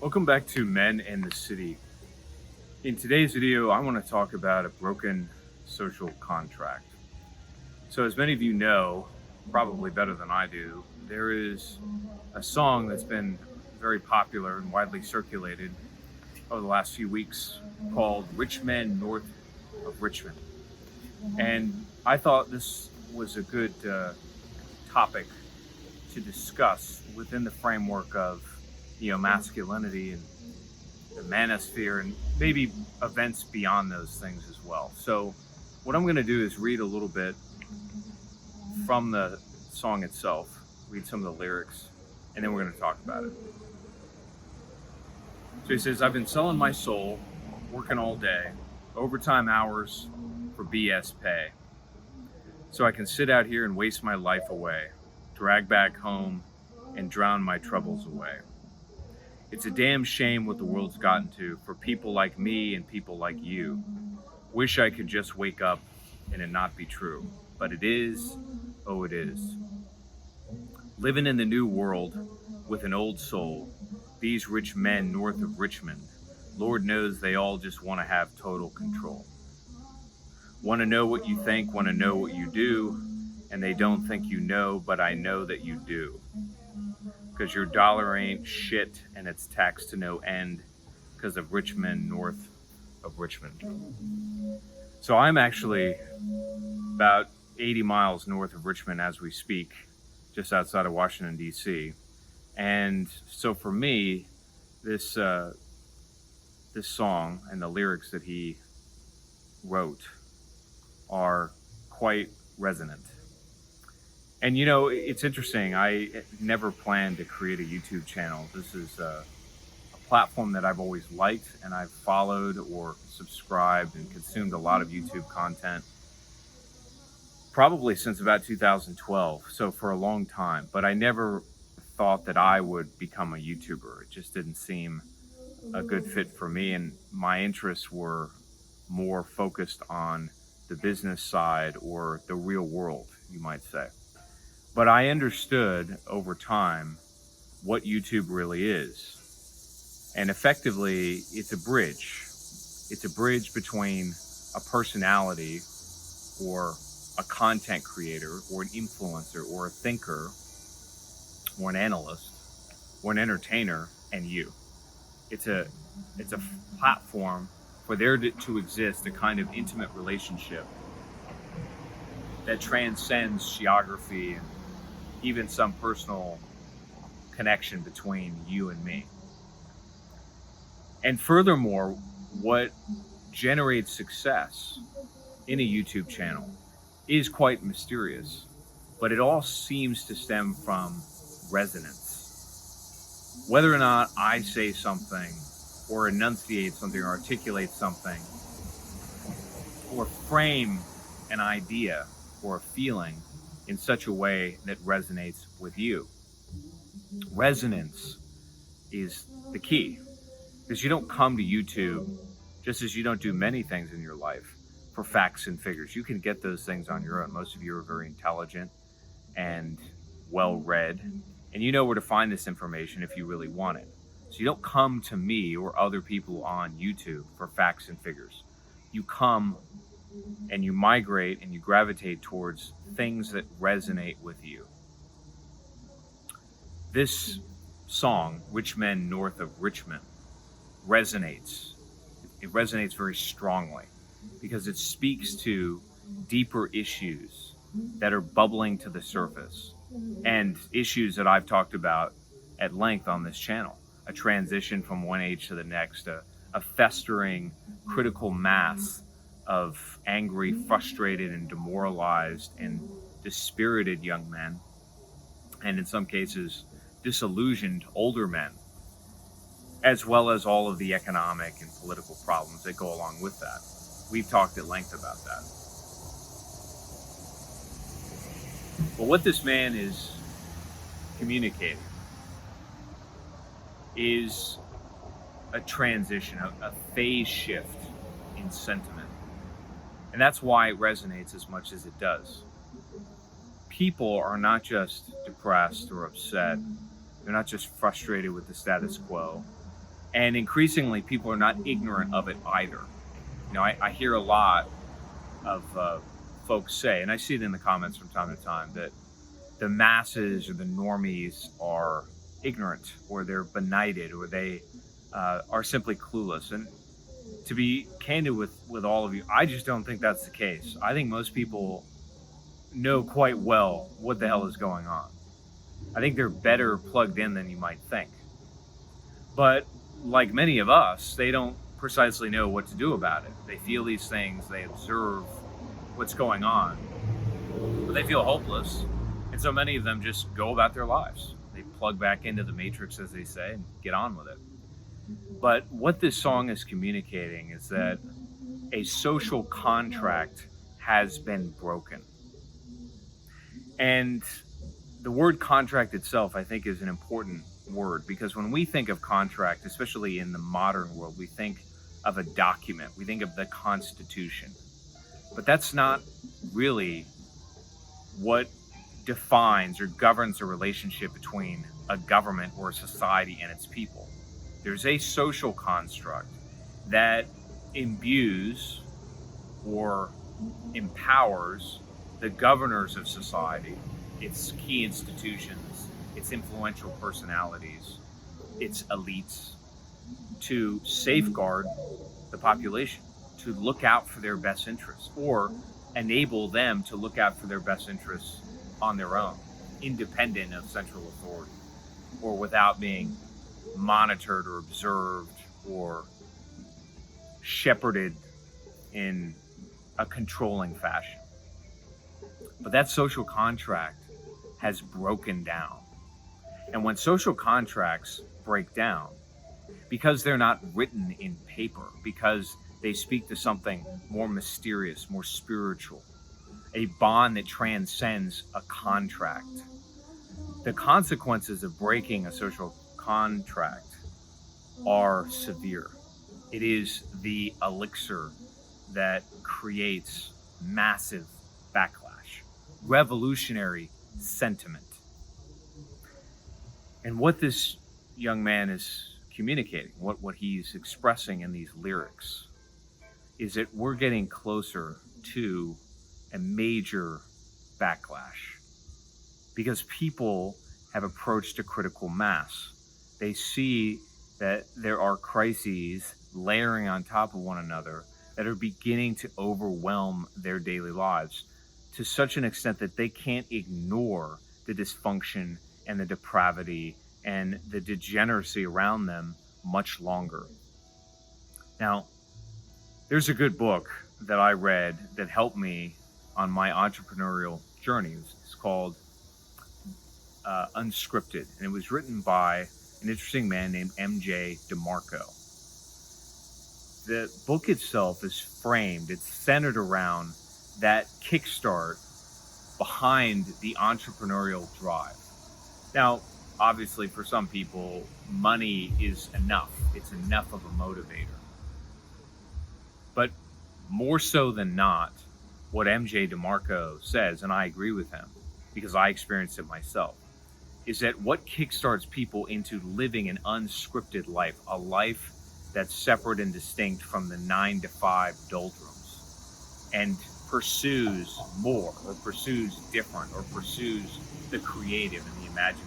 Welcome back to Men and the City. In today's video, I want to talk about a broken social contract. So as many of you know, probably better than I do, there is a song that's been very popular and widely circulated over the last few weeks called Men North of Richmond. And I thought this was a good topic to discuss within the framework of masculinity and the manosphere and maybe events beyond those things as well. So what I'm going to do is read a little bit from the song itself, read some of the lyrics, and then we're going to talk about it. So he says, I've been selling my soul, working all day, overtime hours for BS pay. So I can sit out here and waste my life away, drag back home and drown my troubles away. It's a damn shame what the world's gotten to for people like me and people like you. Wish I could just wake up and it not be true. But it is, oh it is. Living in the new world with an old soul, these rich men north of Richmond, Lord knows they all just want to have total control. Want to know what you think, want to know what you do, and they don't think you know, but I know that you do. Because your dollar ain't shit and it's taxed to no end because of rich men north of Richmond. So I'm actually about 80 miles north of Richmond as we speak, just outside of Washington, D.C. And so for me, this song and the lyrics that he wrote are quite resonant. And it's interesting. I never planned to create a YouTube channel. This is a platform that I've always liked, and I've followed or subscribed and consumed a lot of YouTube content probably since about 2012, so for a long time. But I never thought that I would become a YouTuber. It just didn't seem a good fit for me, and my interests were more focused on the business side or the real world, you might say. But I understood over time what YouTube really is. And effectively, it's a bridge. It's a bridge between a personality or a content creator or an influencer or a thinker or an analyst or an entertainer and you. It's a platform for there to exist a kind of intimate relationship that transcends geography and even some personal connection between you and me. And furthermore, what generates success in a YouTube channel is quite mysterious, but it all seems to stem from resonance. Whether or not I say something or enunciate something or articulate something or frame an idea or a feeling in such a way that resonates with you. Resonance is the key, because you don't come to YouTube, just as you don't do many things in your life, for facts and figures. You can get those things on your own. Most of you are very intelligent and well-read, and you know where to find this information if you really want it. So you don't come to me or other people on YouTube for facts and figures. You come and you migrate and you gravitate towards things that resonate with you. This song, Rich Men North of Richmond, resonates. It resonates very strongly because it speaks to deeper issues that are bubbling to the surface and issues that I've talked about at length on this channel. A transition from one age to the next, a festering critical mass of angry, frustrated, and demoralized and dispirited young men, and in some cases, disillusioned older men, as well as all of the economic and political problems that go along with that. We've talked at length about that. But what this man is communicating is a transition, a phase shift in sentiment. And that's why it resonates as much as it does. People are not just depressed or upset. They're not just frustrated with the status quo. And increasingly, people are not ignorant of it either. I hear a lot of folks say, and I see it in the comments from time to time, that the masses or the normies are ignorant, or they're benighted, or they are simply clueless. And to be candid with all of you, I just don't think that's the case. I think most people know quite well what the hell is going on. I think they're better plugged in than you might think. But like many of us, they don't precisely know what to do about it. They feel these things, they observe what's going on, but they feel hopeless. And so many of them just go about their lives. They plug back into the matrix, as they say, and get on with it. But what this song is communicating is that a social contract has been broken. And the word contract itself, I think, is an important word, because when we think of contract, especially in the modern world, we think of a document, we think of the Constitution. But that's not really what defines or governs a relationship between a government or a society and its people. There's a social construct that imbues or empowers the governors of society, its key institutions, its influential personalities, its elites, to safeguard the population, to look out for their best interests, or enable them to look out for their best interests on their own, independent of central authority, or without being monitored or observed or shepherded in a controlling fashion. But that social contract has broken down. And when social contracts break down, because they're not written in paper, because they speak to something more mysterious, more spiritual, a bond that transcends a contract, the consequences of breaking a social contract are severe. It is the elixir that creates massive backlash, revolutionary sentiment. And what this young man is communicating, what he's expressing in these lyrics, is that we're getting closer to a major backlash, because people have approached a critical mass. They see that there are crises layering on top of one another that are beginning to overwhelm their daily lives to such an extent that they can't ignore the dysfunction and the depravity and the degeneracy around them much longer. Now, there's a good book that I read that helped me on my entrepreneurial journey. It's called Unscripted, and it was written by an interesting man named DeMarco. The book itself is framed, it's centered around that kickstart behind the entrepreneurial drive. Now, obviously, for some people, money is enough. It's enough of a motivator. But more so than not, what DeMarco says, and I agree with him because I experienced it myself, is that what kickstarts people into living an unscripted life, a life that's separate and distinct from the 9-to-5 doldrums, and pursues more, or pursues different, or pursues the creative and the imaginative,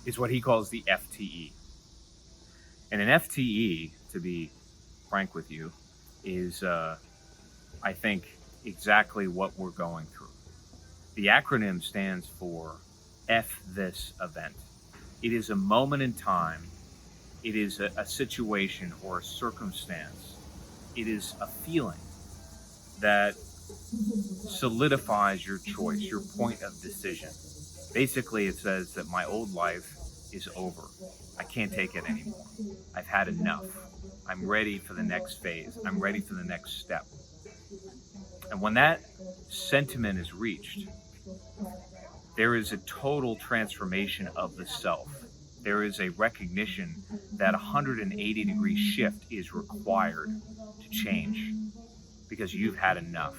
is what he calls the FTE. And an FTE, to be frank with you, is, I think, exactly what we're going through. The acronym stands for F this event. It is a moment in time. It is a situation or a circumstance. It is a feeling that solidifies your choice, your point of decision. Basically, it says that my old life is over. I can't take it anymore. I've had enough. I'm ready for the next phase. I'm ready for the next step. And when that sentiment is reached, there is a total transformation of the self. There is a recognition that a 180-degree shift is required to change because you've had enough.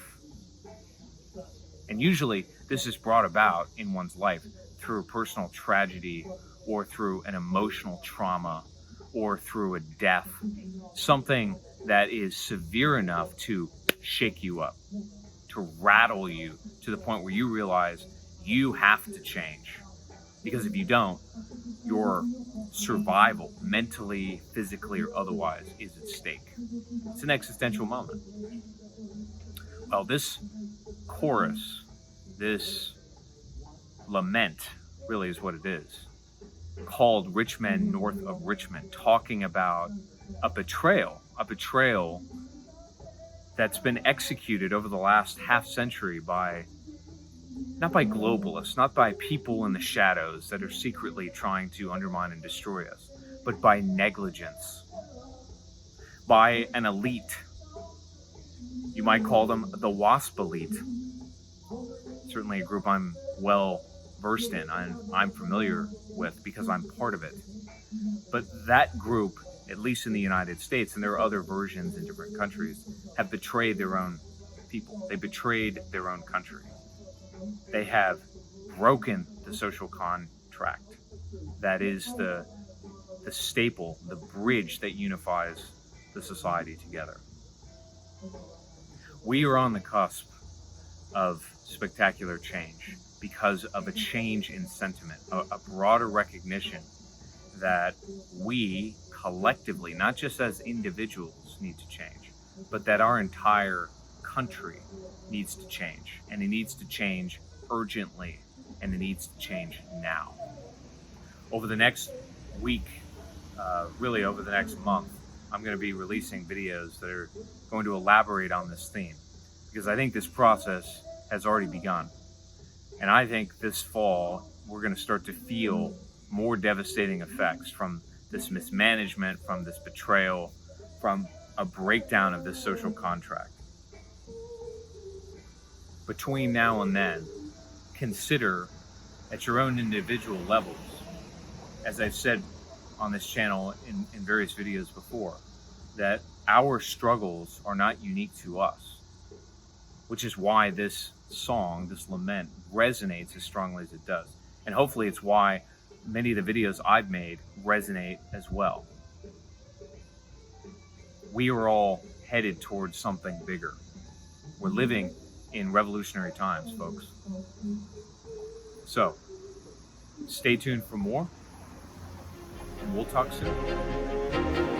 And usually this is brought about in one's life through a personal tragedy or through an emotional trauma or through a death, something that is severe enough to shake you up, to rattle you to the point where you realize you have to change. Because if you don't, your survival, mentally, physically, or otherwise, is at stake. It's an existential moment. Well, this chorus, this lament, really is what it is, called Men North of Richmond, talking about a betrayal that's been executed over the last half century not by globalists, not by people in the shadows that are secretly trying to undermine and destroy us, but by negligence, by an elite. You might call them the WASP elite. Certainly a group I'm well versed in, I'm familiar with because I'm part of it. But that group, at least in the United States, and there are other versions in different countries, have betrayed their own people. They betrayed their own country. They have broken the social contract that is the staple, the bridge that unifies the society together. We are on the cusp of spectacular change because of a change in sentiment, a broader recognition that we collectively, not just as individuals, need to change, but that our entire country needs to change, and it needs to change urgently, and it needs to change now. Over the next week, really over the next month, I'm going to be releasing videos that are going to elaborate on this theme, because I think this process has already begun. And I think this fall, we're going to start to feel more devastating effects from this mismanagement, from this betrayal, from a breakdown of this social contract. Between now and then, consider at your own individual levels, as I've said on this channel in various videos before, that our struggles are not unique to us, which is why this song, this lament, resonates as strongly as it does. And hopefully it's why many of the videos I've made resonate as well. We are all headed towards something bigger. We're living in revolutionary times, folks. So, stay tuned for more, and we'll talk soon.